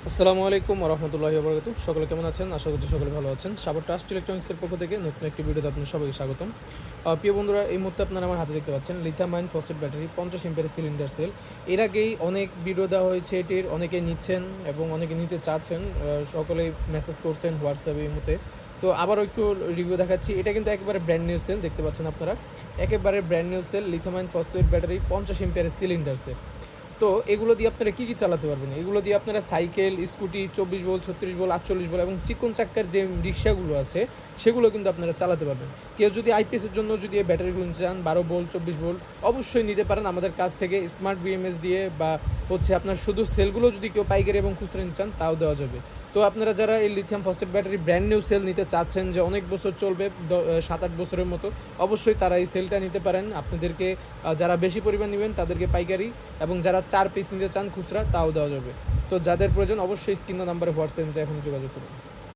আসসালামু আলাইকুম রহমতুল্লাহি ওয়া সকলে কেমন আছেন? আশা করছি সকলে ভালো আছেন। সাবর ট্রাস্ট ইলেকট্রনিক্সের পক্ষ থেকে নতুন একটি ভিডিওতে আপনাদের সবাইকে স্বাগতম। প্রিয় বন্ধুরা, এই মুহূর্তে আপনারা আমার হাতে দেখতে পাচ্ছেন লিথিয়াম আয়ন ফসফেট ব্যাটারি 50 এম্পিয়ারের সিলিন্ডার সেল। এর আগেই অনেক ভিডিও দেওয়া হয়েছে এটির, অনেকে নিচ্ছেন এবং অনেকে নিতে চাচ্ছেন। সকলেই মেসেজ করছেন হোয়াটসঅ্যাপে, এই মুহূর্তে। তো আবারও একটু রিভিউ দেখাচ্ছি। এটা কিন্তু একেবারে ব্র্যান্ড নিউ সেল, দেখতে পাচ্ছেন আপনারা। একেবারে brand new cell lithium ion phosphate battery 50 এম্পিয়ারের সিলিন্ডার সেল। তো এগুলো দিয়ে আপনারা কী চালাতে পারবেন? এগুলো দিয়ে আপনারা cycle, scooty, 24 volt, 36 volt, 48 volt এবং চিকন চাক্কার যে রিক্সাগুলো আছে সেগুলো কিন্তু আপনারা চালাতে পারবেন। কেউ যদি আইপিএসের জন্য যদি এই ব্যাটারিগুলো নিতে চান 12 ভোল্ট, 24 ভোল্ট, অবশ্যই নিতে পারেন আমাদের কাছ থেকে। স্মার্ট বিএমএস দিয়ে বা আপনার শুধু সেলগুলো যদি কেউ পাইকারি এবং খুচরা নিতে চান তাও দেওয়া যাবে। তো আপনারা যারা এই lithium phosphate battery brand new cell নিতে চাচ্ছেন, যে অনেক বছর চলবে, 7-8 বছরের মতো, অবশ্যই তারা এই সেলটা নিতে পারেন। আপনাদেরকে যারা বেশি পরিমাণ নেবেন তাদেরকে পাইকারি, এবং যারা 4 পিস নিতে চান খুচরা তাও দেওয়া যাবে। তো যাদের প্রয়োজন অবশ্যই স্ক্রিন নাম্বারে হোয়াটসঅ্যাপে এখন যোগাযোগ করুন।